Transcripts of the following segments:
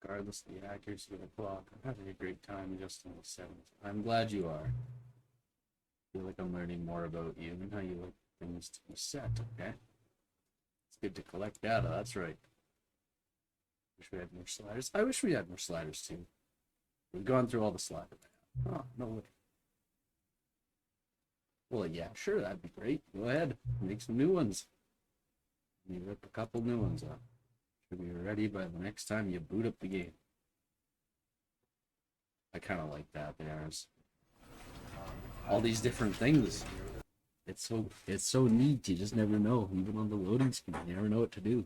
Regardless of the accuracy of the clock, I'm having a great time adjusting the settings. I'm glad you are. I feel like I'm learning more about you and how you like things to be set, okay? It's good to collect data, that's right. Wish we had more sliders. I wish we had more sliders too. We've gone through all the sliders. Oh, no way. Well, yeah, sure, that'd be great. Go ahead, make some new ones. You rip a couple new ones up. Should be ready by the next time you boot up the game. I kind of like that. There's all these different things. It's so neat. You just never know. Even on the loading screen, you never know what to do.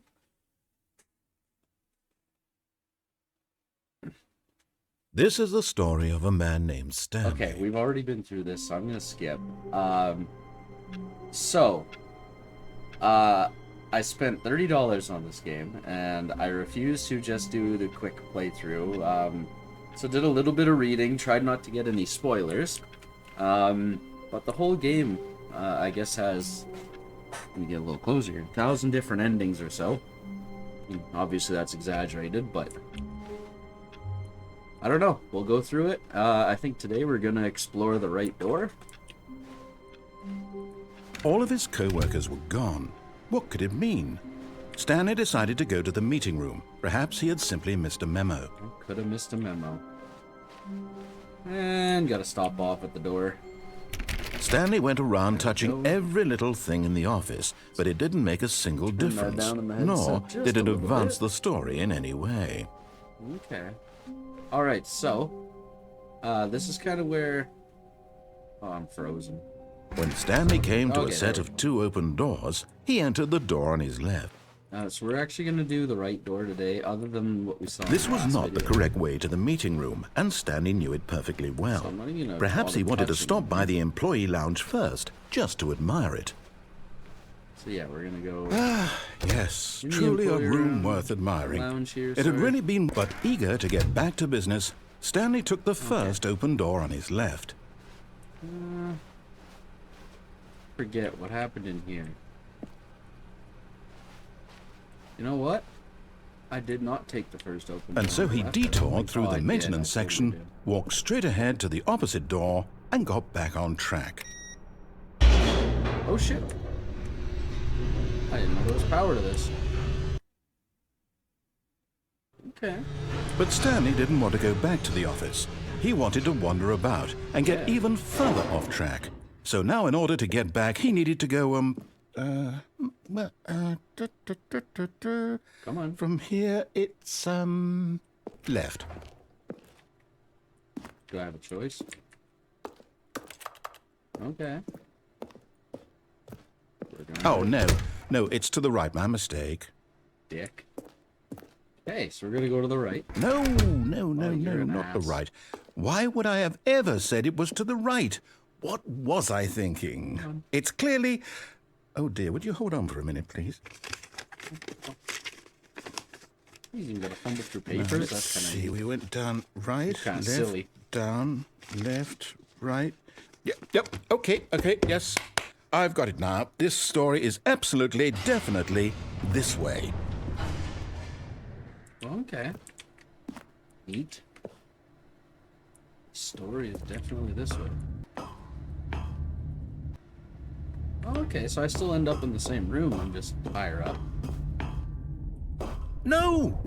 This is the story of a man named Stanley. Okay, we've already been through this, so I'm gonna skip. I spent $30 on this game, and I refused to just do the quick playthrough. So did a little bit of reading, tried not to get any spoilers. But the whole game, I guess, has, let me get a little closer here, 1,000 different endings or so. Obviously that's exaggerated, but I don't know. We'll go through it. I think today we're gonna explore the right door. All of his co-workers were gone. What could it mean? Stanley decided to go to the meeting room. Perhaps he had simply missed a memo. Could have missed a memo. And gotta stop off at the door. Stanley went around touching every little thing in the office, but it didn't make a single difference, nor did it advance the story in any way. Okay. Alright, so, this is kind of where... Oh, I'm frozen. When Stanley came to a set of 2 open doors, he entered the door on his left. So we're actually going to do the right door today, other than what we saw in This the was last not the video. correct way to the meeting room, and Stanley knew it perfectly well. Somebody, you know, Perhaps he all the wanted to touching. stop by the employee lounge first, just to admire it. So yeah, we're going to go... Yes, In the truly a employee room room, worth admiring. lounge here, It had sorry. really been, but eager to get back to business, Stanley took the first open door on his left. Forget what happened in here. You know what? I did not take the first open door And so on the he left. I don't detoured think- through oh, I the did. maintenance I totally section, did. walked straight ahead to the opposite door, and got back on track. Oh shit. I didn't know there was power to this. Okay. But Stanley didn't want to go back to the office. He wanted to wander about and get Yeah. even further off track. So now in order to get back, he needed to go, Come on. from here, it's, left. Do I have a choice? Okay. We're going Oh, no, it's to the right, my mistake. dick. Okay, so we're gonna go to the right. No, you're an not the ass. right. Why would I have ever said it was to the right? What was I thinking? It's clearly... Oh dear, would you hold on for a minute, please? You even gotta fumble through Now, papers. let's That's kind see, of we went down right, Kinda left, silly. down, left, right. Yep, okay, yes. I've got it now. This story is absolutely, definitely this way. okay. Neat. Story is definitely this way. Okay, so I still end up in the same room. I'm just higher up. No.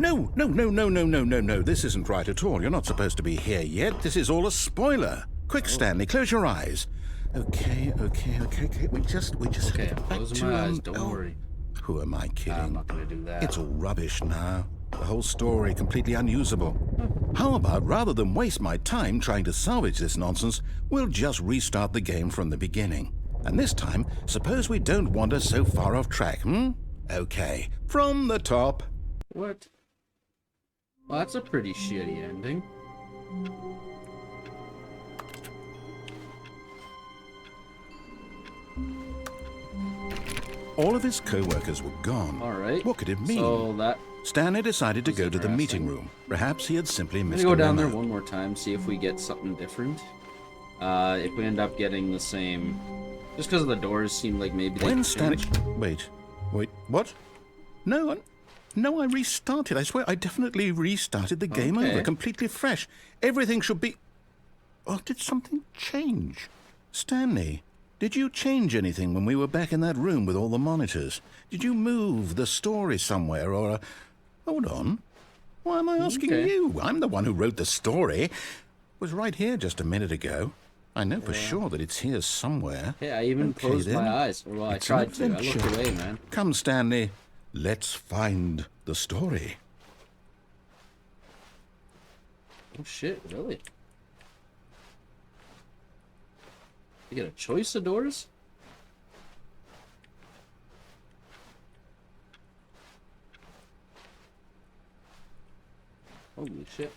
This isn't right at all. You're not supposed to be here yet. This is all a spoiler. Quick, Stanley, close your eyes. Okay. We just Okay, have to I'm get back closing to, my eyes. Don't worry. Who am I kidding? I'm not gonna do that. It's all rubbish now. The whole story completely unusable. How about, rather than waste my time trying to salvage this nonsense, we'll just restart the game from the beginning. And this time, suppose we don't wander so far off track, Okay, from the top. What? Well, that's a pretty shitty ending. All of his co-workers were gone. All right. What could it mean? So that Stanley decided to was go to the meeting interesting. room. Perhaps he had simply I'm missed gonna a go down there memo. one more time, see if we get something different. If we end up getting the same, just because the doors seem like maybe they When could Stanley... change. Wait, what? No, No, I restarted. I swear I definitely restarted the game Okay. over, completely fresh. Everything should be... Oh, did something change? Stanley, did you change anything when we were back in that room with all the monitors? Did you move the story somewhere or... Hold on. Why am I asking Okay. you? I'm the one who wrote the story. It was right here just a minute ago. I know for sure that it's here somewhere. Hey, I even Okay, closed then. my eyes. Well, I It's an tried to. I adventure. looked away, man. Come, Stanley. Let's find the story. Oh shit, really? You get a choice of doors? Holy shit.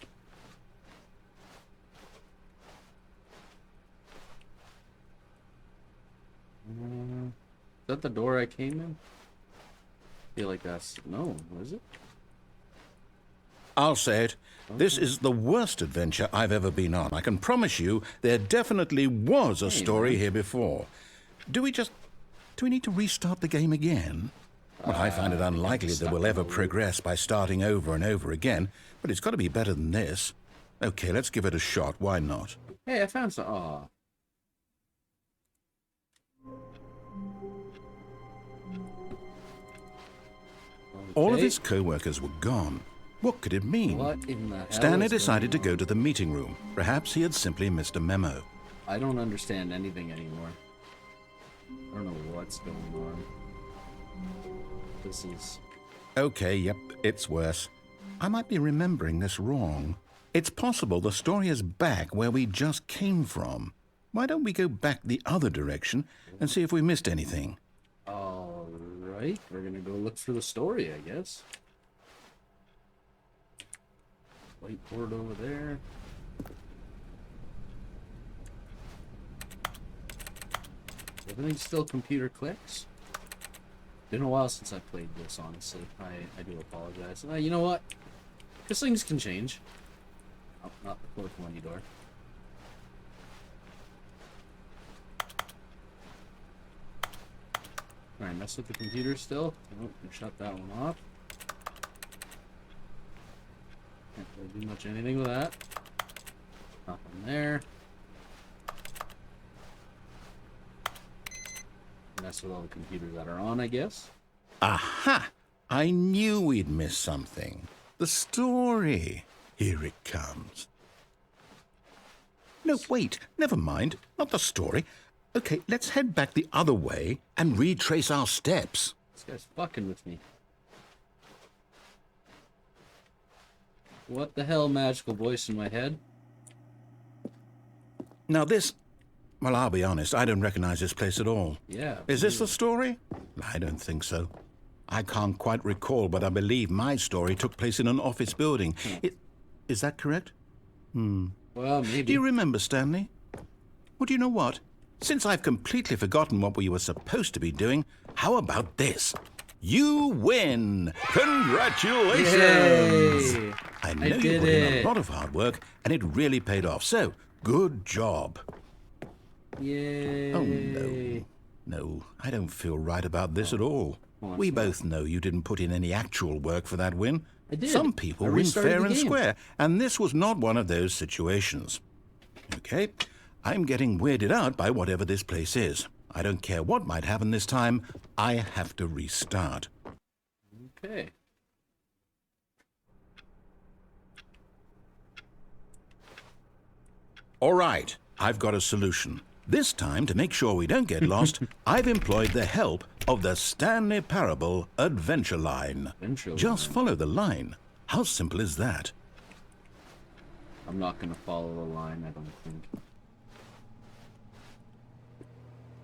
Is that the door I came in? Feel like that's... No, was it? I'll say it. This is the worst adventure I've ever been on. I can promise you there definitely was a story man. here before. Do we need to restart the game again? Well, I find it unlikely that we'll ever progress by starting over and over again, but it's got to be better than this. Okay, let's give it a shot. Why not? Hey, I found some... Aw. All of Okay. his co-workers were gone. What could it mean? What in the hell Stanley is decided to going go to the meeting room. Perhaps he had simply missed a memo. I don't understand anything anymore. I don't know what's going on. This is... Okay, yep, it's worse. I might be remembering this wrong. It's possible the story is back where we just came from. Why don't we go back the other direction and see if we missed anything? Alright, we're gonna go look for the story, I guess. Whiteboard over there. Everything's still computer clicks. Been a while since I played this, honestly. I do apologize. You know what? Because things can change. Oh, not the fourth money door. Alright, mess with the computer still. Oh, can shut that one off. Can't really do much anything with that. Nothing there. Mess with all the computers that are on, I guess. Aha! I knew we'd miss something. The story. Here it comes. No, wait. Never mind. Not the story. Okay, let's head back the other way and retrace our steps. This guy's fucking with me. What the hell, magical voice in my head? Now this... Well, I'll be honest. I don't recognize this place at all. Yeah. Is this the story? I don't think so. I can't quite recall, but I believe my story took place in an office building. Is that correct? Well, maybe. Do you remember, Stanley? Well, do you know what? Since I've completely forgotten what we were supposed to be doing, how about this? You win! Congratulations! Yay! I know I you did put in it. a lot of hard work, and it really paid off. So, good job. Yay! Oh, no. No, I don't feel right about this at all. Well, We that's both know you didn't put in any actual work for that win. I did. Some people I win restarted fair the and game. square, and this was not one of those situations. Okay, I'm getting weirded out by whatever this place is. I don't care what might happen this time. I have to restart. Okay. All right, I've got a solution. This time, to make sure we don't get lost, I've employed the help of the Stanley Parable Adventure Line. Adventure Just line. follow the line. How simple is that? I'm not gonna follow the line, I don't think.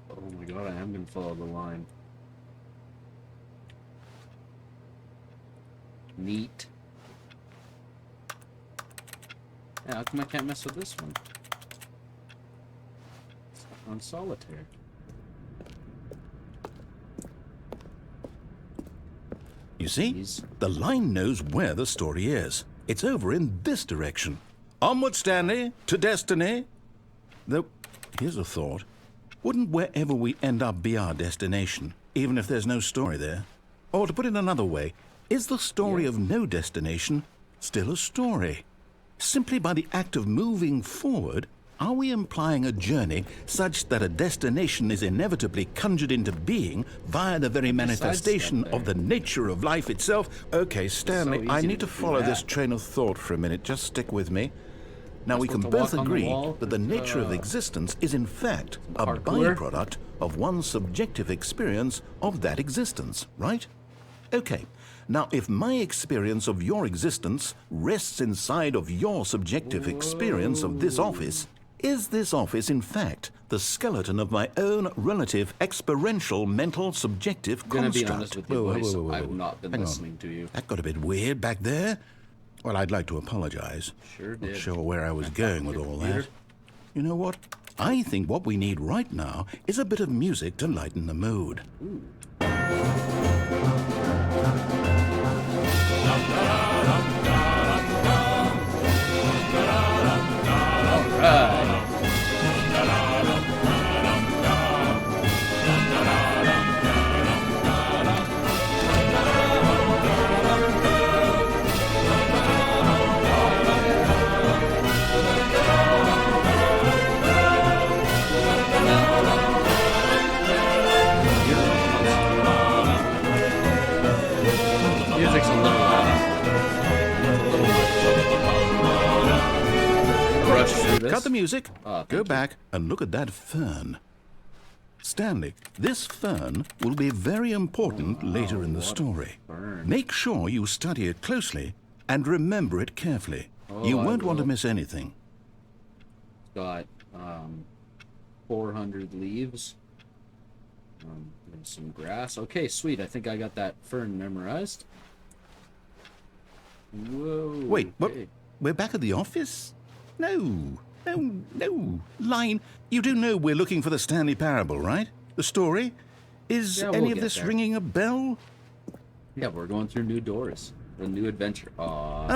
Oh my god, I am gonna follow the line. Neat. Yeah, how come I can't mess with this one? It's on solitaire. You see? Jeez. The line knows where the story is. It's over in this direction. Onward, Stanley, to destiny. Though, here's a thought. Wouldn't wherever we end up be our destination, even if there's no story there? Or to put it another way, Is the story of no destination still a story? Simply by the act of moving forward, are we implying a journey such that a destination is inevitably conjured into being via the very manifestation of the nature of life itself? Okay, Stanley, I need to follow this train of thought for a minute. Just stick with me. Now, we can both agree that the nature of existence is in fact a byproduct of one's subjective experience of that existence, right? Okay. Now, if my experience of your existence rests inside of your subjective experience of this office, is this office, in fact, the skeleton of my own relative experiential mental subjective construct? I'm gonna be honest with you, boys. I've not been listening to you. That got a bit weird back there. Well, I'd like to apologize. Sure did. Not sure where I was going with all that. You know what? I think what we need right now is a bit of music to lighten the mood. Ooh. Music's a little rush through this. Cut the music. Oh, Go back and look at that fern. Stanley, this fern will be very important later in the story. Make sure you study it closely and remember it carefully. You won't want to miss anything. It's got 400 leaves. And some grass. Okay, sweet. I think I got that fern memorized. Whoa. Wait, what? We're back at the office? No. Line, you do know we're looking for the Stanley Parable, right? The story? Is any of this ringing a bell? Yeah, we're going through new doors. A new adventure. Aww.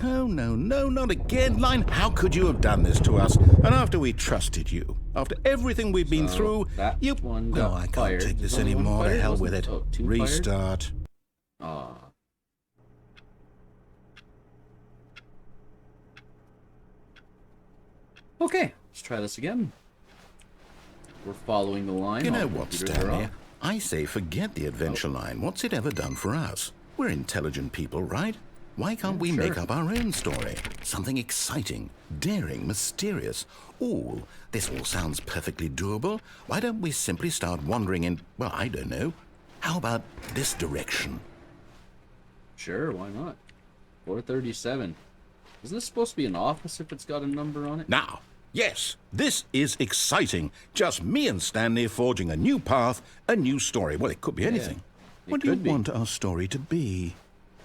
Oh, no, not again. Line, how could you have done this to us? And after we trusted you, after everything we've been through, you... No, I can't take this anymore. To hell with it. Restart. Aww. Okay, let's try this again. We're following the line. You know what, Stanley? I say forget the adventure line. What's it ever done for us? We're intelligent people, right? Why can't we make up our own story? Something exciting, daring, mysterious. This all sounds perfectly doable. Why don't we simply start wandering in, well, I don't know. How about this direction? Sure, why not? 437. Isn't this supposed to be an office if it's got a number on it? Now, yes, this is exciting. Just me and Stanley forging a new path, a new story. Well, it could be anything. What do you want our story to be?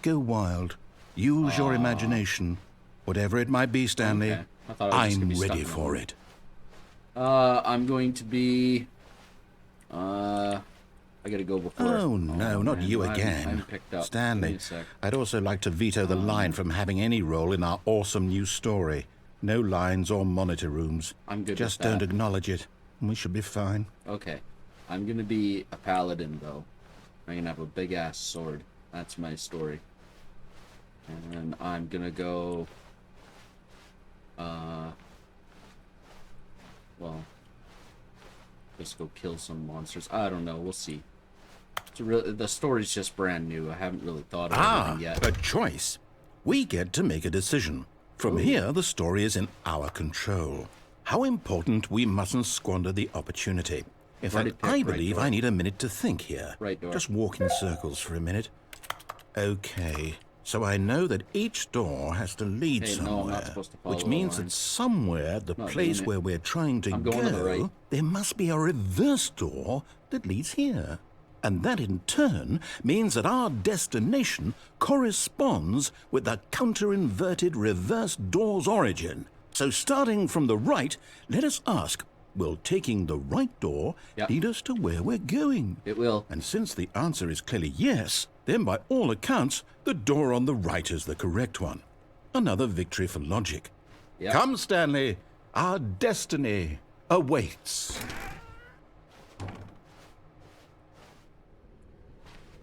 Go wild. Use your imagination. Whatever it might be, Stanley, I'm ready for it. I'm going to be... I gotta go before... Oh, no, not you again. I'm picked up. Stanley, I'd also like to veto the line from having any role in our awesome new story. No lines or monitor rooms. I'm good Just with that. don't acknowledge it, and we should be fine. Okay. I'm gonna be a paladin, though. I'm gonna have a big-ass sword. That's my story. And I'm gonna go... well... just go kill some monsters. I don't know. We'll see. The story's just brand new. I haven't really thought of anything yet. A choice. We get to make a decision. From here, the story is in our control. How important we mustn't squander the opportunity. In fact, I believe I need a minute to think here. Right door. Just walk in circles for a minute. Okay. So I know that each door has to lead somewhere, which means that somewhere, the place where we're trying to go, there must be a reverse door that leads here. And that in turn means that our destination corresponds with the counter-inverted reverse door's origin. So starting from the right, let us ask, will taking the right door lead us to where we're going? It will. And since the answer is clearly yes, then by all accounts, the door on the right is the correct one. Another victory for logic. Yep. Come, Stanley, our destiny awaits.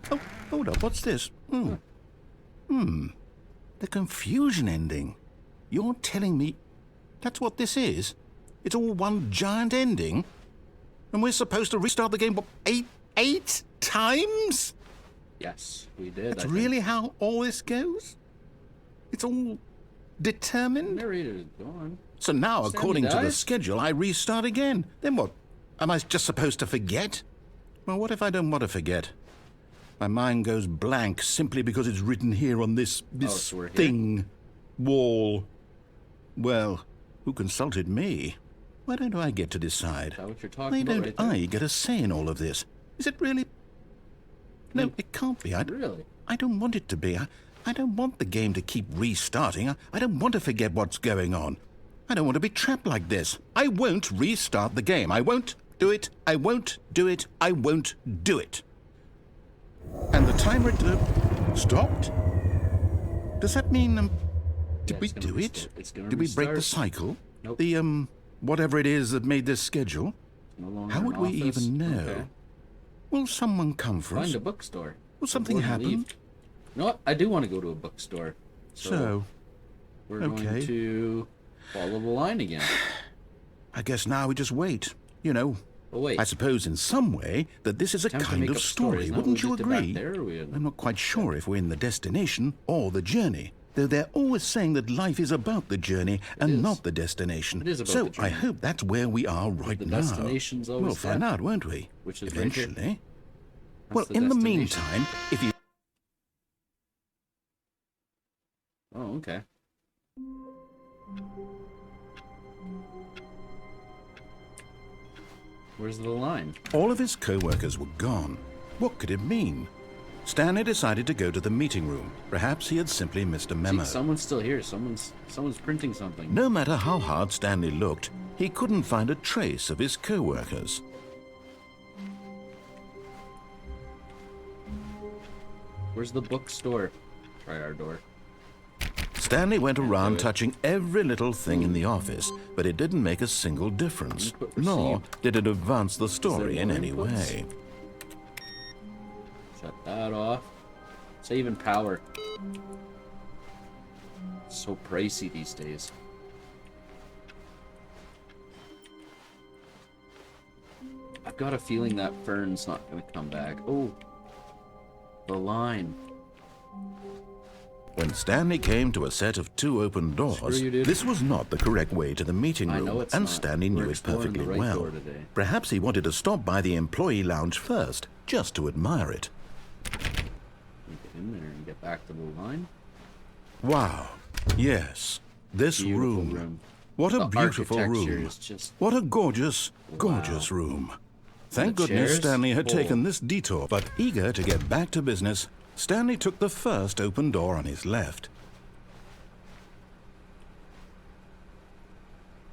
Oh, hold up, what's this? The confusion ending. You're telling me that's what this is? It's all one giant ending? And we're supposed to restart the game, what, eight times? Yes, we did. That's really how all this goes? It's all determined? The narrator is gone. So now, Stanley according to the dies? schedule, I restart again. Then what? Am I just supposed to forget? Well, what if I don't want to forget? My mind goes blank simply because it's written here on this So we're here. thing, wall. Well, who consulted me? Why don't I get to decide? Is that what you're talking Why about don't right there? I get a say in all of this? Is it really? No, it can't be. Really? I don't want it to be. I don't want the game to keep restarting. I don't want to forget what's going on. I don't want to be trapped like this. I won't restart the game. I won't do it. I won't do it. I won't do it. And the timer stopped? Does that mean, did we do it? Did we break the cycle? Nope. The, whatever it is that made this schedule? No longer How in would we office. even know? Okay. Will someone come for us? Find a bookstore. Will something Before we happen? leave. You know what? I do want to go to a bookstore. So, we're okay. going to follow the line again. I guess now we just wait. You know, Oh wait. I suppose in some way that this is a Time to kind make of up story, stories. Now wouldn't we'll you get back agree? there, or we- I'm not quite sure if we're in the destination or the journey, though they're always saying that life is about the journey and is. not the destination. It is about so the journey. I hope that's where we are right the now. destination's always We'll find that, out, won't we? which is right here. eventually. That's Well, the in the destination. meantime, if you Oh, okay. Where's the line? all of his co-workers were gone, what could it mean? Stanley decided to go to the meeting room. Perhaps he had simply missed a memo. See, someone's still here. Someone's printing something. No matter how hard Stanley looked, he couldn't find a trace of his co-workers. Where's the bookstore? Try our door. Stanley went around it. touching every little thing in the office, but it didn't make a single difference, Input nor received. did it advance the story in more any inputs? way. Shut that off. Saving power. It's so pricey these days. I've got a feeling that Fern's not going to come back. Oh, the line. When Stanley came to a set of 2 open doors, Screw you, dude. this was not the correct way to the meeting I room, know it's and not. Stanley We're knew it exploring the perfectly right well. door today. Perhaps he wanted to stop by the employee lounge first, just to admire it. Get in there and get back to the line. Wow. Yes. This Beautiful room. What a The beautiful architecture room. is just What a gorgeous, gorgeous room. Thank the goodness chairs? Stanley had Oh. taken this detour, but eager to get back to business, Stanley took the first open door on his left.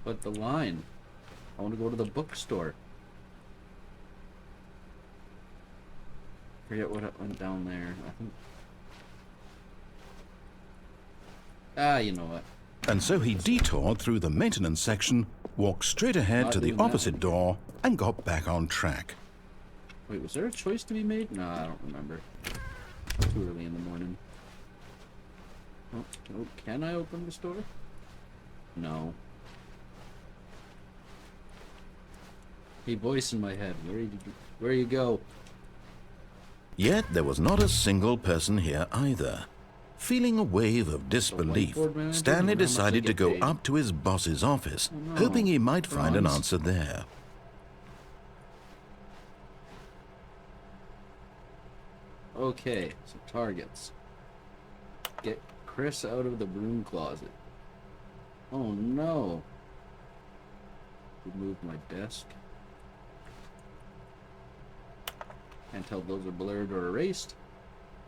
But the line. I want to go to the bookstore. Forget what went down there. I think. You know what? And so he detoured through the maintenance section, walked straight ahead Not to the doing that opposite one. door, and got back on track. Wait, was there a choice to be made? No, I don't remember. Too early in the morning. Oh, can I open the store? No. Hey, voice in my head. Where you go? Yet there was not a single person here either. Feeling a wave of disbelief, whiteboard manager? Stanley How much I decided to get go paid? up to his boss's office, Oh, no. hoping he might find an Bronze. answer there. Okay, so targets. Get Chris out of the broom closet. Oh no. Remove my desk. Can't tell if those are blurred or erased.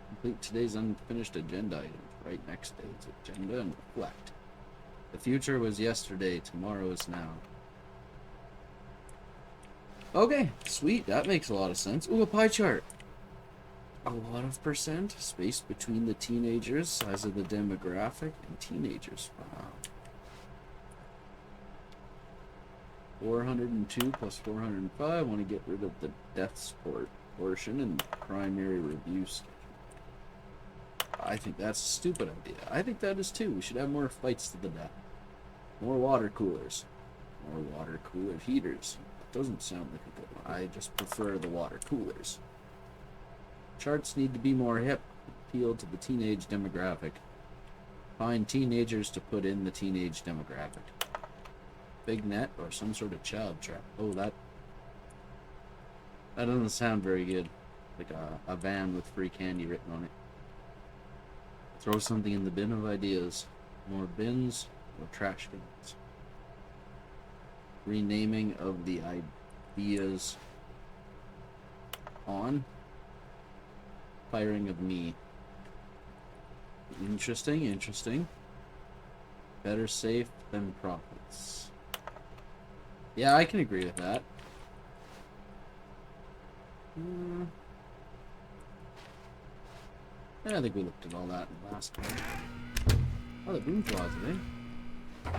Complete today's unfinished agenda items. Right next day's agenda and reflect. The future was yesterday, tomorrow is now. Okay, sweet. That makes a lot of sense. Ooh, a pie chart. A lot of percent spaced between the teenagers, size of the demographic, and teenagers. Wow. 402 plus 405. I want to get rid of the death support portion and primary review schedule. I think that's a stupid idea. I think that is too. We should have more fights to the death. More water coolers. More water cooler heaters. That doesn't sound like a good one. I just prefer the water coolers. Charts need to be more hip. Appeal to the teenage demographic. Find teenagers to put in the teenage demographic. Big net or some sort of child trap. Oh, that doesn't sound very good. Like a van with free candy written on it. Throw something in the bin of ideas. More bins or trash cans. Renaming of the ideas on. Firing of me. Interesting, interesting. Better safe than profits. Yeah, I can agree with that. Yeah, I think we looked at all that in the last one. Oh, the broom closet, eh?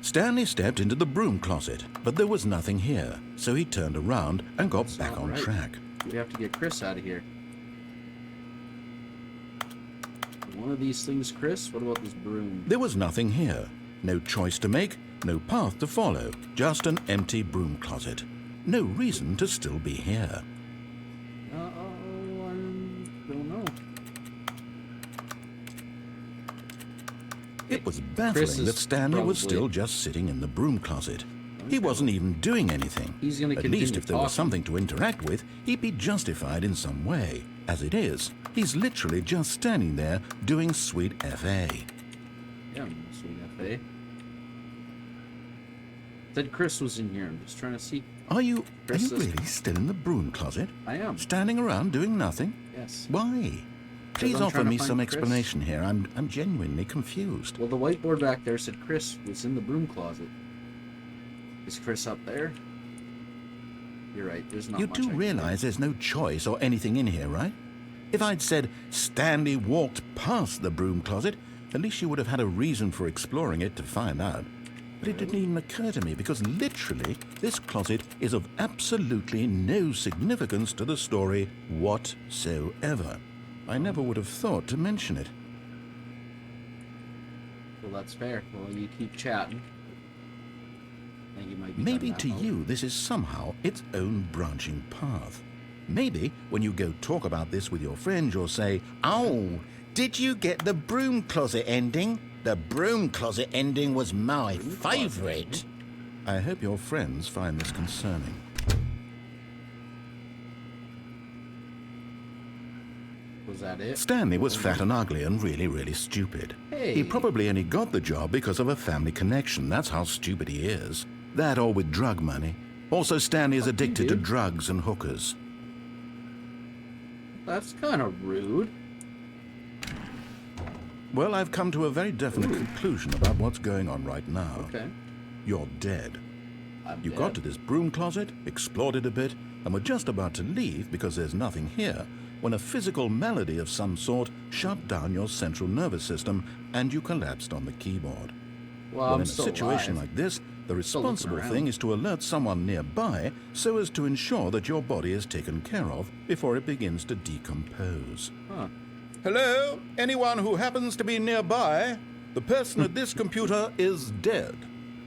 Stanley stepped into the broom closet, but there was nothing here, so he turned around and got That's back on right. track. We have to get Chris out of here. One of these things, Chris? What about this broom? There was nothing here. No choice to make, no path to follow, just an empty broom closet. No reason to still be here. Uh-oh, I don't know. It was baffling that Stanley was still just sitting in the broom closet. He wasn't even doing anything. He's gonna At least continue if there was talking. something to interact with, he'd be justified in some way. As it is, he's literally just standing there doing sweet FA. Yeah, sweet FA. Said Chris was in here. I'm just trying to see. Are you Chris is- really still in the broom closet? I am. Standing around doing nothing? Yes. Why? Please I'm offer trying to me find some Chris. explanation here. I'm genuinely confused. Well, the whiteboard back there said Chris was in the broom closet. Is Chris up there? You're right. There's not You much. do realize there's no choice or anything in here, right? If I'd said Stanley walked past the broom closet, at least you would have had a reason for exploring it to find out. But it didn't even occur to me because literally this closet is of absolutely no significance to the story whatsoever. I never would have thought to mention it. Well, that's fair. Well, you keep chatting. I think you might be Maybe done to now. you this is somehow its own branching path. Maybe when you go talk about this with your friends, you'll say, "Oh, did you get the broom closet ending? The broom closet ending was my favorite." I hope your friends find this concerning. Was that it? Stanley was fat and ugly and really, really stupid. Hey. He probably only got the job because of a family connection. That's how stupid he is. That or with drug money. Also, Stanley is addicted to dude. drugs and hookers. That's kind of rude. Well, I've come to a very definite conclusion about what's going on right now. Okay. You're dead. I'm You dead. got to this broom closet, explored it a bit, and were just about to leave because there's nothing here, when a physical malady of some sort shut down your central nervous system and you collapsed on the keyboard. Well, Well, I'm in a still situation alive. like this, the Still looking responsible around. thing is to alert someone nearby so as to ensure that your body is taken care of before it begins to decompose. Huh. Hello? Anyone who happens to be nearby? The person at this computer is dead.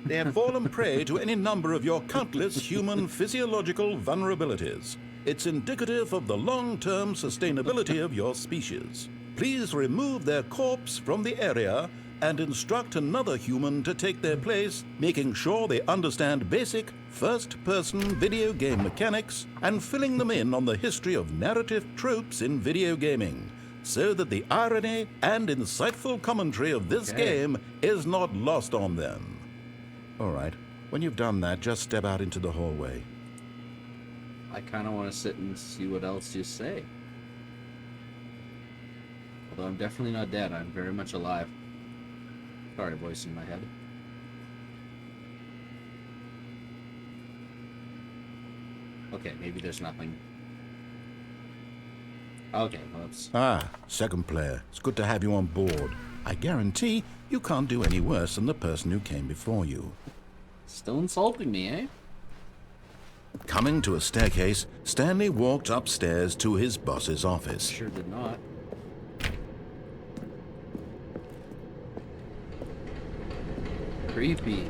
They have fallen prey to any number of your countless human physiological vulnerabilities. It's indicative of the long-term sustainability of your species. Please remove their corpse from the area and instruct another human to take their place, making sure they understand basic first-person video game mechanics and filling them in on the history of narrative tropes in video gaming, so that the irony and insightful commentary of this game is not lost on them. All right, when you've done that, just step out into the hallway. I kind of want to sit and see what else you say. Although I'm definitely not dead. I'm very much alive. Sorry, voice in my head. Okay, maybe there's nothing. Okay, well, let's... Ah, second player. It's good to have you on board. I guarantee you can't do any worse than the person who came before you. Still insulting me, eh? Coming to a staircase, Stanley walked upstairs to his boss's office. Sure did not. Creepy.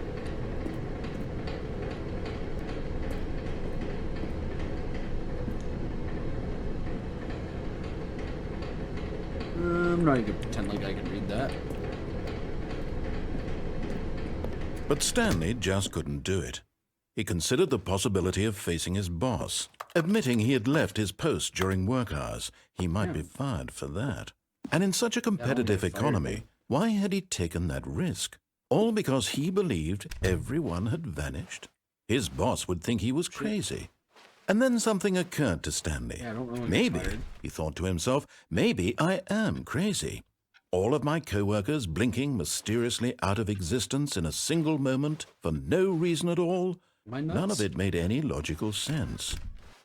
I'm not even gonna pretend like I can read that. But Stanley just couldn't do it. He considered the possibility of facing his boss, admitting he had left his post during work hours. He might be fired for that. And in such a competitive economy, why had he taken that risk? All because he believed everyone had vanished? His boss would think he was crazy. And then something occurred to Stanley. Maybe, he thought to himself, maybe I am crazy. All of my co-workers blinking mysteriously out of existence in a single moment for no reason at all. None of it made any logical sense.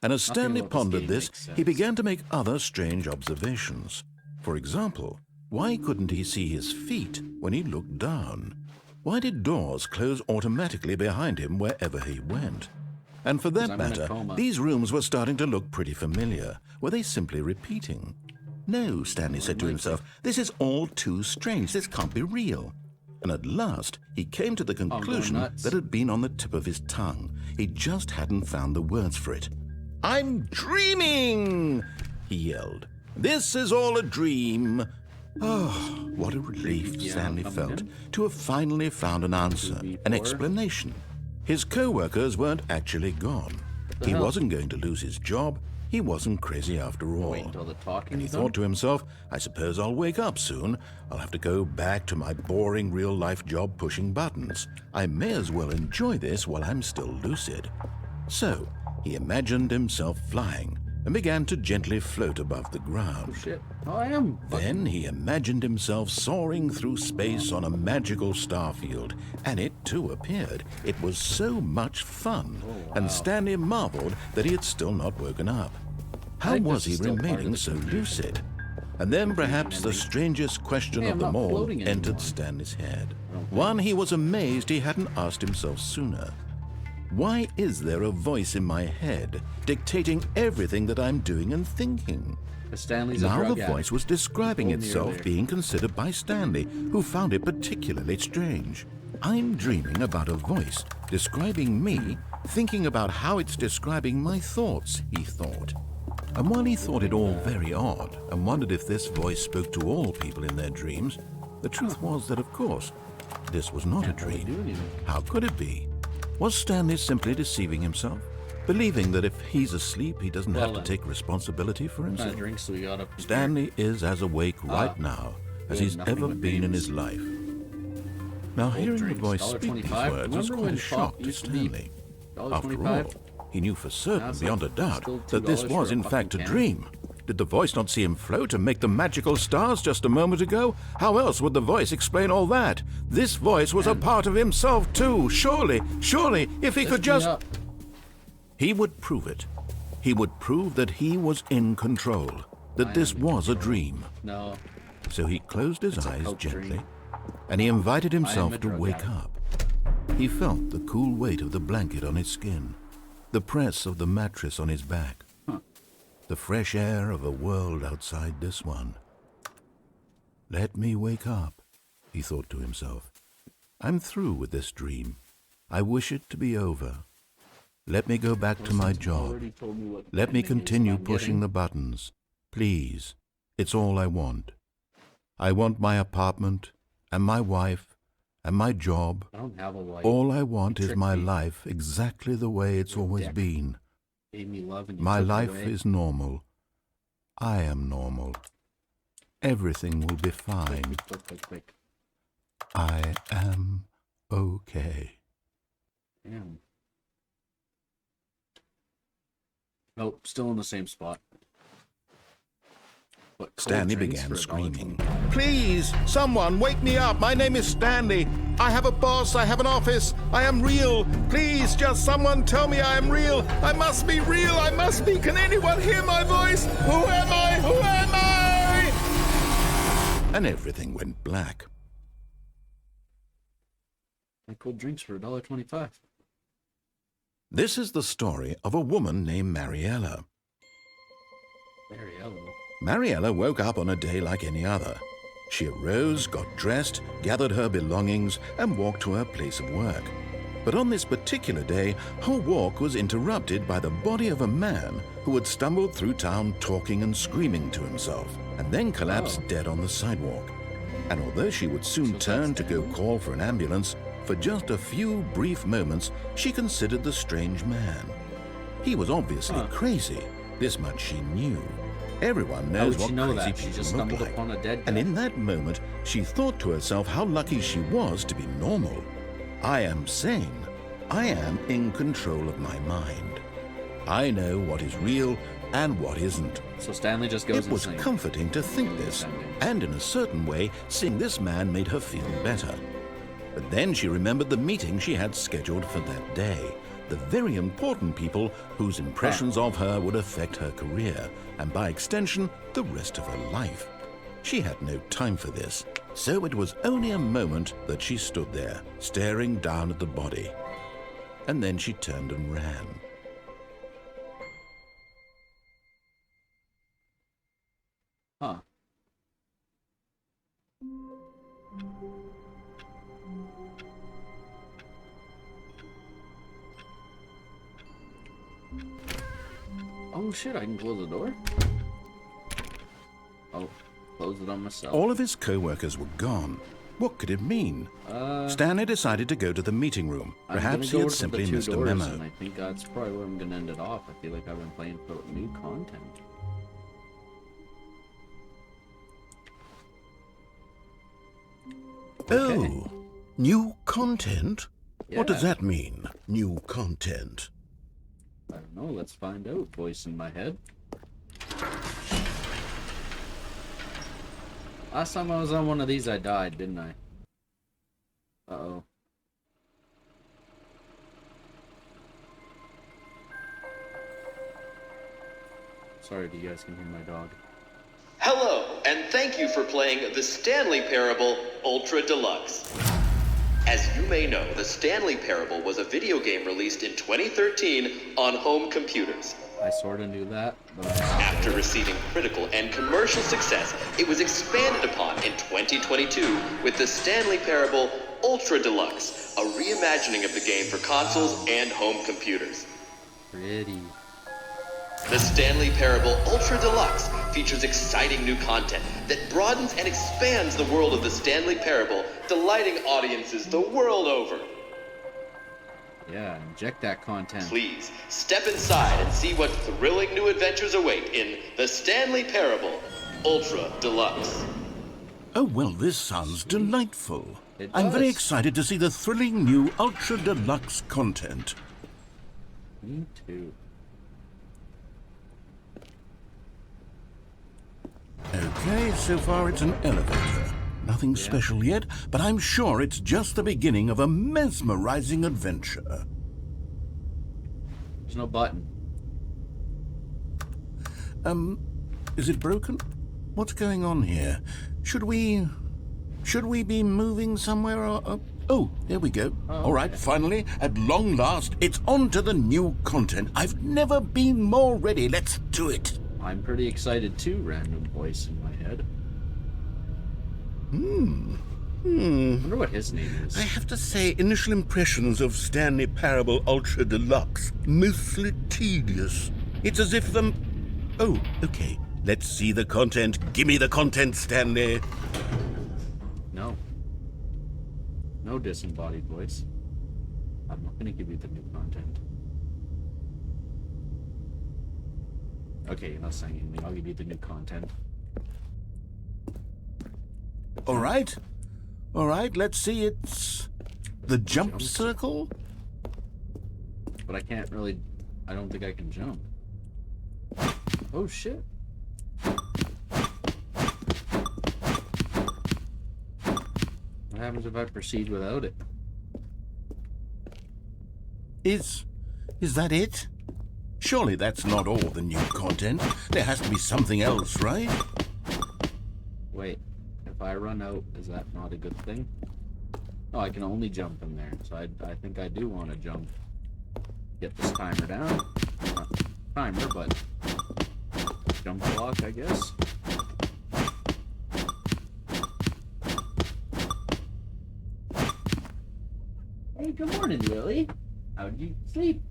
And as Stanley pondered this, he began to make other strange observations. For example, why couldn't he see his feet when he looked down? Why did doors close automatically behind him wherever he went? And for that matter, these rooms were starting to look pretty familiar. Were they simply repeating? No, Stanley said to himself, this is all too strange. This can't be real. And at last, he came to the conclusion that had been on the tip of his tongue. He just hadn't found the words for it. I'm dreaming, he yelled. This is all a dream. Oh, what a relief Stanley felt to have finally found an answer, an explanation. His co-workers weren't actually gone. He wasn't going to lose his job. He wasn't crazy after all. And he thought to himself, I suppose I'll wake up soon. I'll have to go back to my boring real-life job pushing buttons. I may as well enjoy this while I'm still lucid. So he imagined himself flying and began to gently float above the ground. Oh, shit. Oh, I am. Then he imagined himself soaring through space on a magical starfield, and it too appeared. It was so much fun, and Stanley marveled that he had still not woken up. How was he remaining so lucid? And then perhaps the strangest question of them all entered Stanley's head. One he was amazed he hadn't asked himself sooner. Why is there a voice in my head dictating everything that I'm doing and thinking? Now the voice was describing itself being considered by Stanley, who found it particularly strange. I'm dreaming about a voice describing me, thinking about how it's describing my thoughts, he thought. And while he thought it all very odd and wondered if this voice spoke to all people in their dreams, the truth was that, of course, this was not a dream. How could it be? Was Stanley simply deceiving himself, believing that if he's asleep, he doesn't have to take responsibility for himself? Stanley is as awake right now as he's ever been in his life. Now, hearing the voice speak these words was quite a shock to Stanley. After all, he knew for certain, beyond a doubt, that this was in fact a dream. Did the voice not see him float and make the magical stars just a moment ago? How else would the voice explain all that? This voice was a part of himself too. Surely, if he could just... He would prove it. He would prove that he was in control, that this was a dream. No. So he closed his eyes gently, and he invited himself to wake up. He felt the cool weight of the blanket on his skin, the press of the mattress on his back, the fresh air of a world outside this one. Let me wake up, he thought to himself. I'm through with this dream. I wish it to be over. Let me go back to my job. Let me continue pushing the buttons. Please, it's all I want. I want my apartment and my wife and my job. I don't have a wife. All I want is my life exactly the way it's always been. My life is normal. I am normal. Everything will be fine. I am okay. Damn. Nope, still in the same spot. Stanley began screaming. Please, someone, wake me up. My name is Stanley. I have a boss. I have an office. I am real. Please, just someone tell me I am real. I must be real. I must be. Can anyone hear my voice? Who am I? Who am I? And everything went black. My cold drinks for $1.25. This is the story of a woman named Mariella. Mariella. Mariella woke up on a day like any other. She arose, got dressed, gathered her belongings, and walked to her place of work. But on this particular day, her walk was interrupted by the body of a man who had stumbled through town talking and screaming to himself, and then collapsed dead on the sidewalk. And although she would soon turn to go call for an ambulance, for just a few brief moments she considered the strange man. He was obviously crazy. This much she knew. Everyone knows what crazy people look like. Upon a dead guy. And in that moment, she thought to herself how lucky she was to be normal. I am sane. I am in control of my mind. I know what is real and what isn't. So Stanley just goes It was insane. comforting to think this, and in a certain way, seeing this man made her feel better. But then she remembered the meeting she had scheduled for that day. The very important people whose impressions of her would affect her career, and by extension, the rest of her life. She had no time for this, so it was only a moment that she stood there, staring down at the body. And then she turned and ran. Huh. Oh shit, I can close the door? Oh, close it on myself. All of his co-workers were gone. What could it mean? Stanley decided to go to the meeting room. Perhaps he had simply missed a memo. And I think that's probably where I'm going to end it off. I feel like I've been playing for new content. Oh, new content? Yeah. What does that mean, new content? I don't know, let's find out. Voice in my head. Last time I was on one of these, I died, didn't I? Uh-oh. Sorry if you guys can hear my dog. Hello, and thank you for playing the Stanley Parable Ultra Deluxe. As you may know, the Stanley Parable was a video game released in 2013 on home computers. I sort of knew that, but After receiving critical and commercial success, it was expanded upon in 2022 with the Stanley Parable Ultra Deluxe, a reimagining of the game for consoles and home computers. pretty. The Stanley Parable Ultra Deluxe features exciting new content that broadens and expands the world of the Stanley Parable, delighting audiences the world over. Yeah, inject that content. Please, step inside and see what thrilling new adventures await in the Stanley Parable Ultra Deluxe. Oh, well, this sounds delightful. It I'm very does. excited to see the thrilling new Ultra Deluxe content. Me too. Okay, so far it's an elevator. Nothing special yet, but I'm sure it's just the beginning of a mesmerizing adventure. There's no button. Is it broken? What's going on here? Should we be moving somewhere or... Oh, there we go. All right, finally, at long last, it's on to the new content. I've never been more ready. Let's do it. I'm pretty excited too, random voice in my head. I wonder what his name is. I have to say, initial impressions of Stanley Parable Ultra Deluxe, mostly tedious. It's as if Oh, okay. Let's see the content. Give me the content, Stanley. No. No disembodied voice. I'm not gonna give you the new content. Okay, you're not saying anything. I'll give you the new content. All right, let's see. It's the jump circle. But I can't really... I don't think I can jump. Oh, shit. What happens if I proceed without it? Is that it? Surely that's not all the new content. There has to be something else, right? Wait, if I run out, is that not a good thing? Oh, I can only jump in there, so I think I do want to jump. Get this timer down. Not timer, but jump block, I guess. Hey, good morning, Willie. How'd you sleep?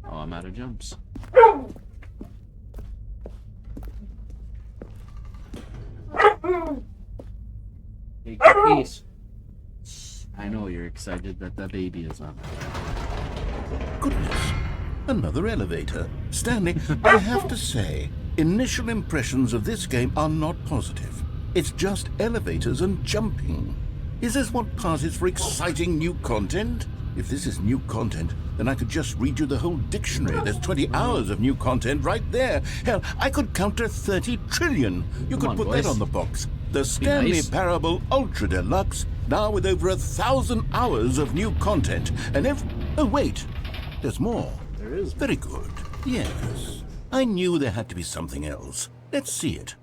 Oh, I'm out of jumps. Hey, cookies. I know you're excited that the baby is on. Goodness, another elevator. Stanley, I have to say, initial impressions of this game are not positive. It's just elevators and jumping. Is this what passes for exciting new content? If this is new content, then I could just read you the whole dictionary. There's 20 hours of new content right there. Hell, I could counter 30 trillion. You could put that on the box. The Stanley Parable Ultra Deluxe, now with over 1,000 hours of new content. And oh, wait. There's more. There is. Very good. Yes. I knew there had to be something else. Let's see it.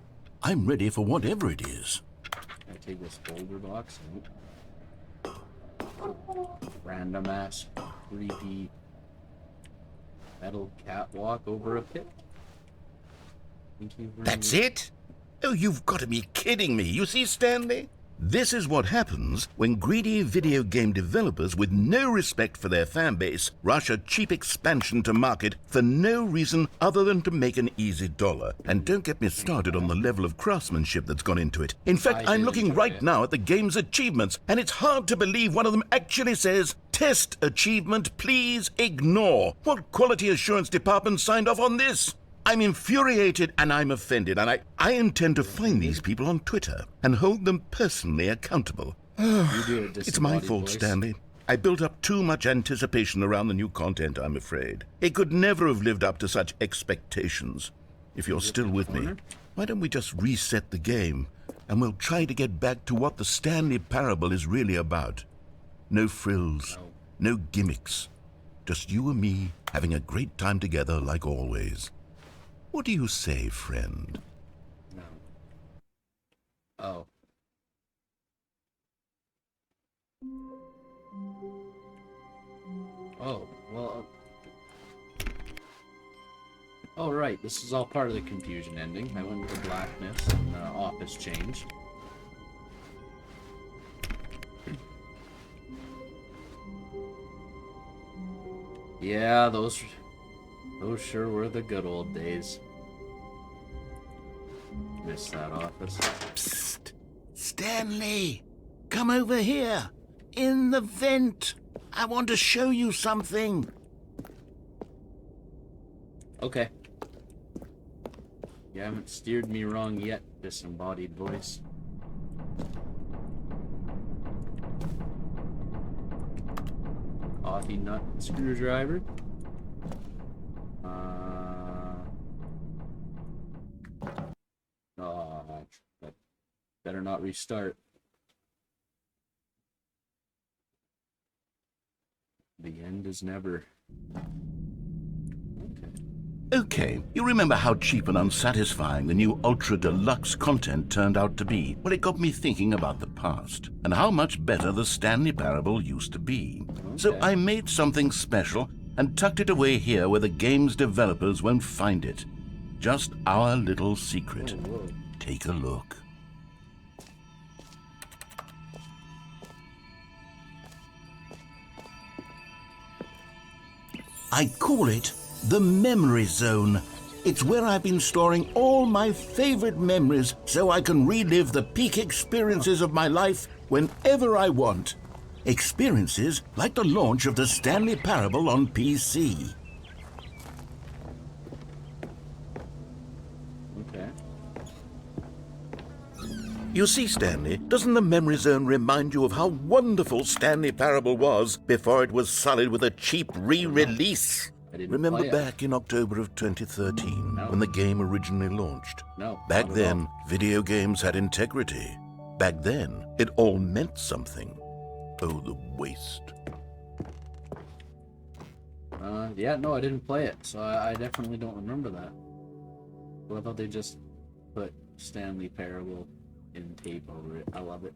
I'm ready for whatever it is. I take this folder box. Random ass creepy metal catwalk over a pit. That's it? Oh, you've got to be kidding me. You see, Stanley? This is what happens when greedy video game developers with no respect for their fan base rush a cheap expansion to market for no reason other than to make an easy dollar. And don't get me started on the level of craftsmanship that's gone into it. In fact, I'm looking right now at the game's achievements, and it's hard to believe one of them actually says, "Test achievement, please ignore." What quality assurance department signed off on this? I'm infuriated and I'm offended, and I intend to find these people on Twitter and hold them personally accountable. It's my fault, Stanley. I built up too much anticipation around the new content, I'm afraid. It could never have lived up to such expectations. If you're still with me, why don't we just reset the game, and we'll try to get back to what the Stanley Parable is really about. No frills, no gimmicks. Just you and me having a great time together like always. What do you say, friend? No. Oh. Oh, well. Oh, right. This is all part of the confusion ending. I went to blackness and office change. Yeah, those sure were the good old days. Miss that office. Psst! Stanley! Come over here! In the vent! I want to show you something! Okay. You haven't steered me wrong yet, disembodied voice. Coffee nut screwdriver. That better not restart. The end is never. Okay, you remember how cheap and unsatisfying the new Ultra Deluxe content turned out to be? Well, it got me thinking about the past, and how much better the Stanley Parable used to be. Okay. So I made something special and tucked it away here where the game's developers won't find it. Just our little secret. Whoa. Take a look. I call it the Memory Zone. It's where I've been storing all my favorite memories so I can relive the peak experiences of my life whenever I want. Experiences like the launch of the Stanley Parable on PC. Okay. You see, Stanley, doesn't the Memory Zone remind you of how wonderful Stanley Parable was before it was sullied with a cheap re-release? Remember back in October of 2013 when the game originally launched? No. Back then, video games had integrity. Back then, it all meant something. Oh, the waste. Yeah, no, I didn't play it, so I definitely don't remember that. Well, I thought they just put Stanley Parable in tape over it. I love it.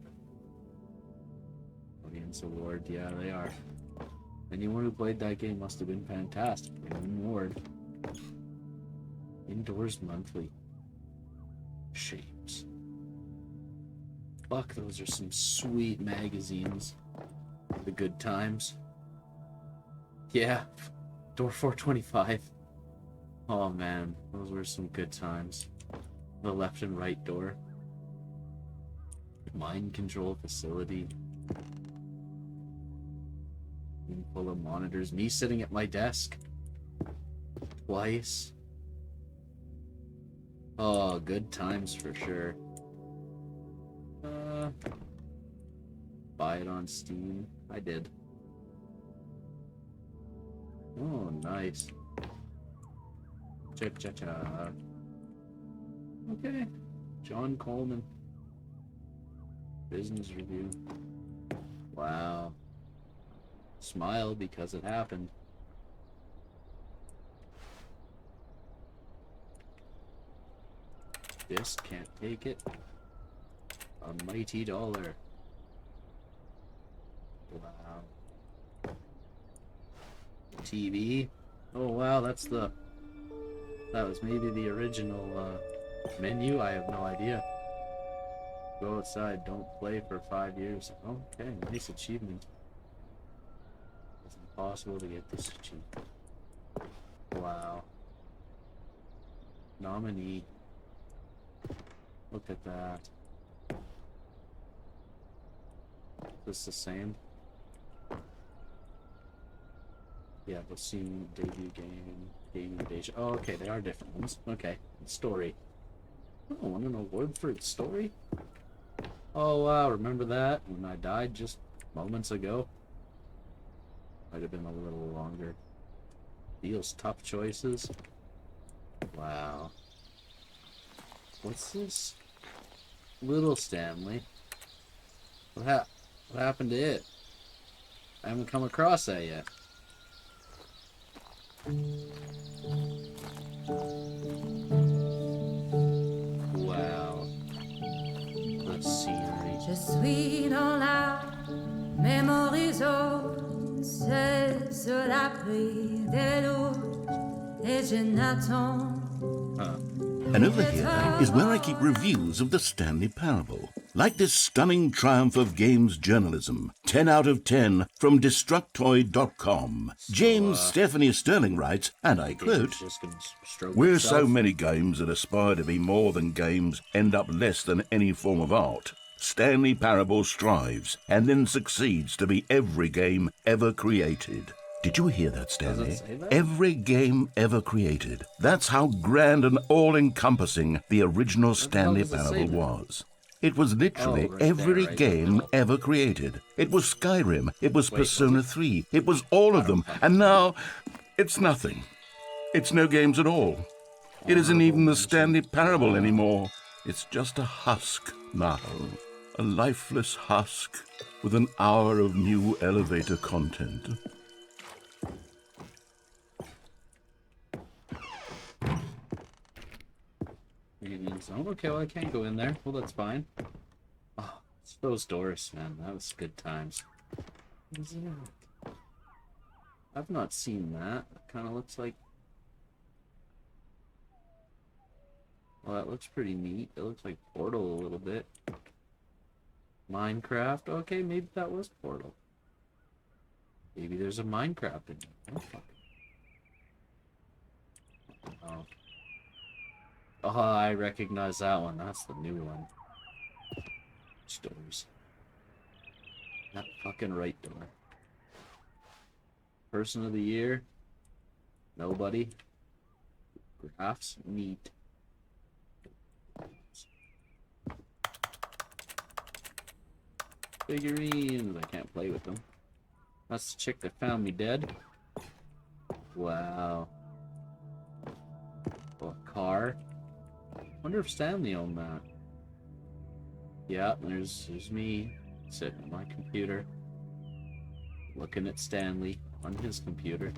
Audience award, yeah, they are. Anyone who played that game must have been fantastic. An award. Indoors monthly. Shapes. Fuck, those are some sweet magazines. The Good Times. Yeah. Door 425. Oh man, those were some good times. The left and right door. Mind control facility. Room full of monitors. Me sitting at my desk. Twice. Oh, good times for sure. Buy it on Steam. I did. Oh, nice. Cha-cha-cha. Okay. John Coleman. Business review. Wow. Smile because it happened. This can't take it. A mighty dollar. Wow. TV. Oh wow, that was maybe the original menu. I have no idea. Go outside, don't play for 5 years. Okay, nice achievement. It's impossible to get this achievement. Wow. Nominee. Look at that. Is this the same? Yeah, the scene, debut game, gaming deja. Oh, okay, they are different ones. Okay, story. Oh, won an award for its story? Oh, wow, remember that? When I died just moments ago? Might have been a little longer. Deals tough choices. Wow. What's this? Little Stanley. What happened to it? I haven't come across that yet. Wow. The scenery. Je suis dans la mémorisation, c'est sur l'abri des doutes et je n'attends. And over here is where I keep reviews of the Stanley Parable. Like this stunning triumph of games journalism, 10 out of 10 from Destructoid.com. James Stephanie Sterling writes, and I quote, "Where so many games that aspire to be more than games end up less than any form of art, Stanley Parable strives and then succeeds to be every game ever created." Did you hear that, Stanley? Every game ever created. That's how grand and all-encompassing the original Stanley Parable was. It was literally every game ever created. It was Skyrim, it was Persona 3, it was all of them, and now it's nothing. It's no games at all. It isn't even the Stanley Parable anymore. It's just a husk now. A lifeless husk with an hour of new elevator content. Okay, well, I can't go in there. Well, that's fine. Oh, it's those doors, man. That was good times. What is that? I've not seen that. It kind of looks like... Well, that looks pretty neat. It looks like Portal a little bit. Minecraft. Okay, maybe that was Portal. Maybe there's a Minecraft in there. Oh, fuck. Oh. Oh, I recognize that one. That's the new one. Which doors? That fucking right door. Person of the year? Nobody. Graphs? Neat. Figurines. I can't play with them. That's the chick that found me dead. Wow. Oh, a car. Wonder if Stanley owned that. Yeah, there's me sitting on my computer, looking at Stanley on his computer.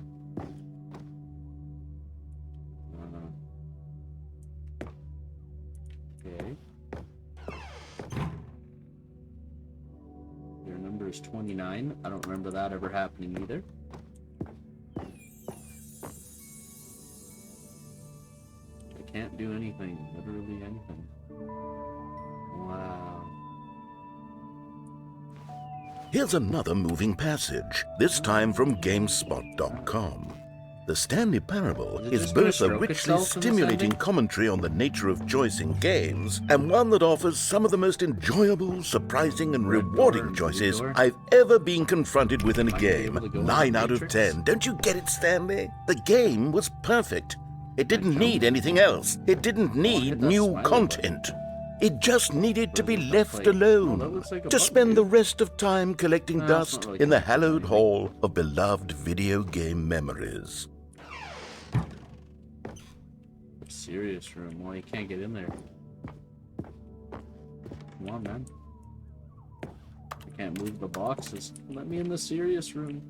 Okay. Your number is 29. I don't remember that ever happening either. can't do anything. Literally anything. Wow. Here's another moving passage, this time from GameSpot.com. The Stanley Parable Is it is just gonna both a stroke richly itself in the stimulating sending? commentary on the nature of choice in games, and one that offers some of the most enjoyable, surprising, and Red rewarding door, blue choices door. I've ever been confronted with in a Might be game. able to go in 9 the out of Matrix. 10. Don't you get it, Stanley? The game was perfect. It didn't jump? need anything else. It didn't hit need that new smiley content. It just needed to be What does it look left like? Oh, that alone, looks like a to button, spend the dude. rest of time collecting No, it's dust not really in the collecting hallowed anything. hall of beloved video game memories. Serious room. Well, you can't get in there. Come on, man. I can't move the boxes. Let me in the serious room.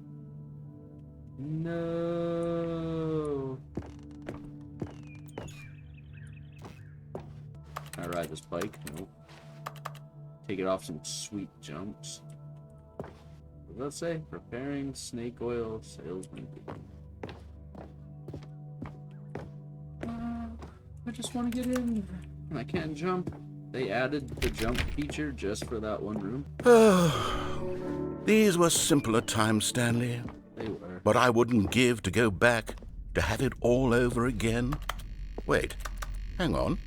No. Can I ride this bike? Nope. Take it off some sweet jumps. What does that say? Preparing snake oil salesman. I just want to get in. I can't jump. They added the jump feature just for that one room. These were simpler times, Stanley. They were. But I wouldn't give to go back, to have it all over again. Wait, hang on.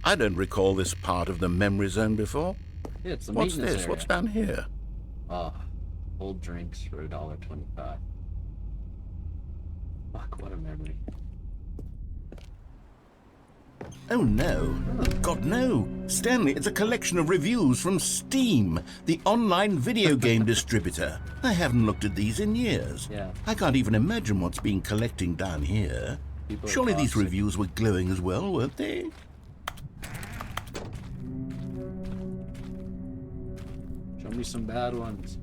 I don't recall this part of the memory zone before. Yeah, it's the What's maintenance this? area. What's down here? Oh, cold drinks for $1.25. Fuck, what a memory. Oh no. God, no. Stanley, it's a collection of reviews from Steam, the online video game distributor. I haven't looked at these in years. Yeah. I can't even imagine what's been collecting down here. People are Surely these toxic. reviews were glowing as well, weren't they? Show me some bad ones.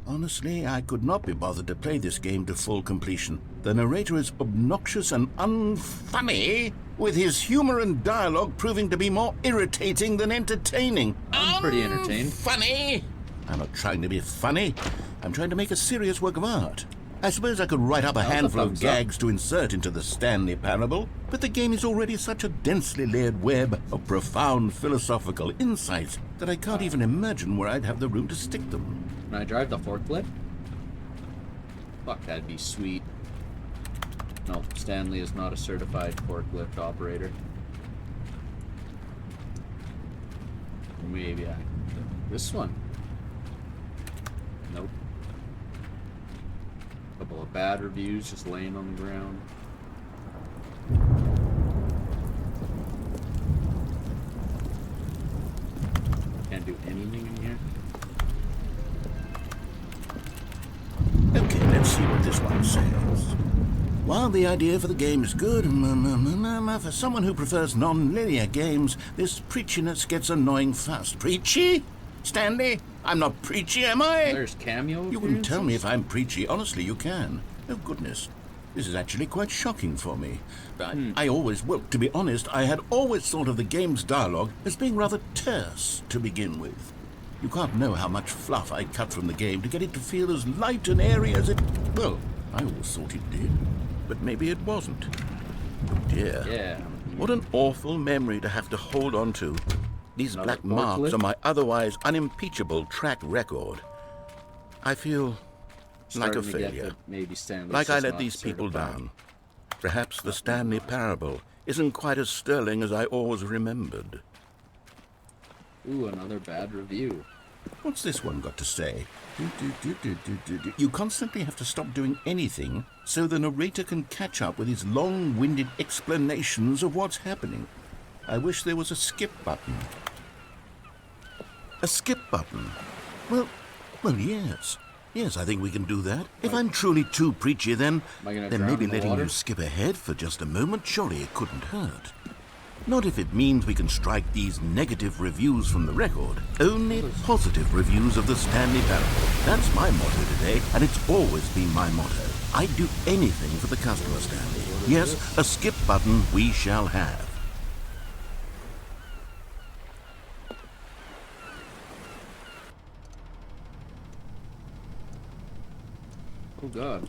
Honestly, I could not be bothered to play this game to full completion. The narrator is obnoxious and unfunny, with his humor and dialogue proving to be more irritating than entertaining. I'm pretty entertained. Funny? I'm not trying to be funny. I'm trying to make a serious work of art. I suppose I could write up a That was a handful of thumbs up. gags to insert into the Stanley Parable, but the game is already such a densely layered web of profound philosophical insights that I can't even imagine where I'd have the room to stick them. Can I drive the forklift? Fuck, that'd be sweet. No, Stanley is not a certified forklift operator. Maybe I... This one. Nope. Couple of bad reviews just laying on the ground. Can't do anything in here. Okay, let's see what this one says. While the idea for the game is good, for someone who prefers non-linear games, this preachiness gets annoying fast. Preachy? Stanley? I'm not preachy, am I? There's cameo You can tell me appearances? if I'm preachy. Honestly, you can. Oh, goodness. This is actually quite shocking for me. I always, well, to be honest, I had always thought of the game's dialogue as being rather terse to begin with. You can't know how much fluff I cut from the game to get it to feel as light and airy as it... Well, I always thought it did. But maybe it wasn't. Oh, dear. Yeah. What an awful memory to have to hold on to. These Another black marks forklift? are my otherwise unimpeachable track record. I feel like a Starting to get failure. that maybe Stanley's Like I just let not these people certified. down. Perhaps the Stanley Parable isn't quite as sterling as I always remembered. Ooh, another bad review. What's this one got to say? You constantly have to stop doing anything so the narrator can catch up with his long-winded explanations of what's happening. I wish there was a skip button. A skip button? Well, yes. Yes, I think we can do that. If I'm truly too preachy, then Am I gonna maybe drown in the letting water? you skip ahead for just a moment, surely it couldn't hurt. Not if it means we can strike these negative reviews from the record. Only positive reviews of the Stanley Parable. That's my motto today, and it's always been my motto. I'd do anything for the customer, Stanley. Yes, a skip button we shall have. Oh god.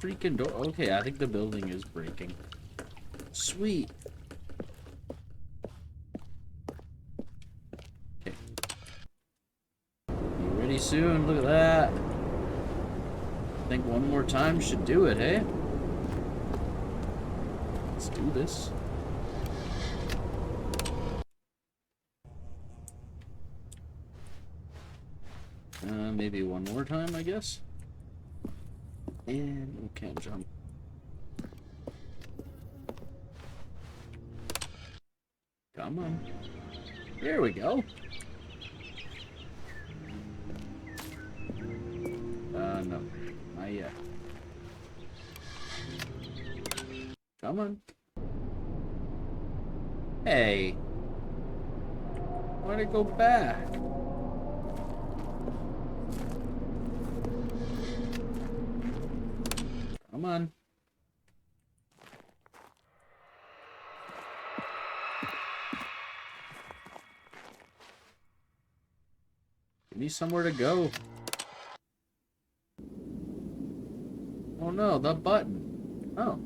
freaking door. Okay, I think the building is breaking. Sweet. Okay. Be ready soon. Look at that. I think one more time should do it, hey? Let's do this. Maybe one more time, I guess. And we can't jump. Come on. There we go. No. Not yet. Come on. Hey. Why'd it go back? Come on. Give me somewhere to go. Oh no, the button. Oh.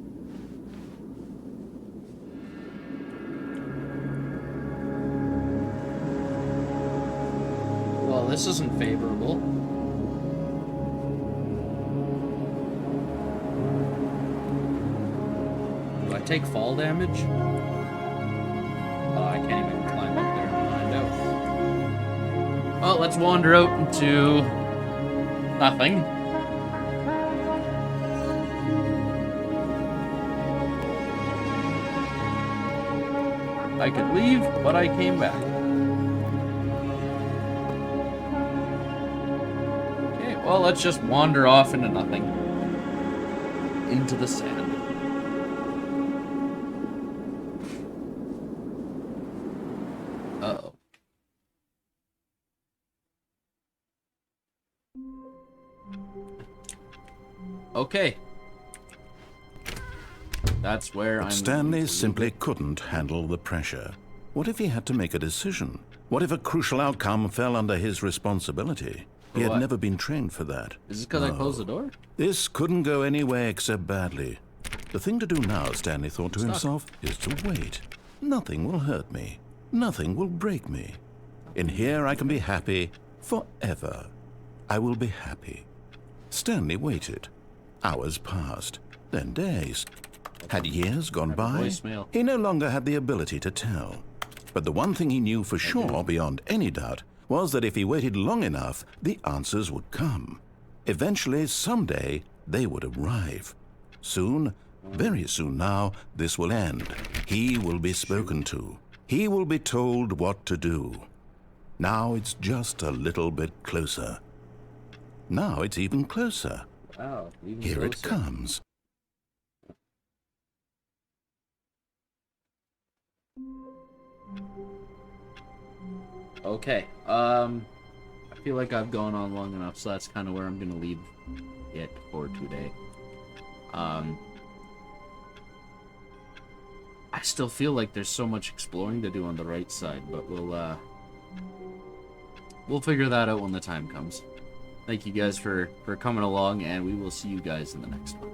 Well, this isn't favorable. Do I take fall damage? Oh, I can't even climb up there and find out. Well, let's wander out into nothing. I could leave, but I came back. Okay, well, let's just wander off into nothing. Into the sand. Uh-oh. Okay. That's where I'm... Stanley simply couldn't handle the pressure. What if he had to make a decision? What if a crucial outcome fell under his responsibility? He had never been trained for that. Is it because I closed the door? This couldn't go any way except badly. The thing to do now, Stanley thought to himself, is to wait. Nothing will hurt me. Nothing will break me. In here I can be happy forever. I will be happy. Stanley waited. Hours passed, then days. Had years gone by? Voicemail. He no longer had the ability to tell. But the one thing he knew for sure, beyond any doubt, was that if he waited long enough, the answers would come. Eventually, someday, they would arrive. Soon, very soon now, this will end. He will be spoken to. He will be told what to do. Now it's just a little bit closer. Now it's even closer. Wow, even Here it closer. comes. Okay, I feel like I've gone on long enough, so that's kind of where I'm gonna leave it for today. I still feel like there's so much exploring to do on the right side, but we'll figure that out when the time comes. Thank you guys for coming along, and we will see you guys in the next one.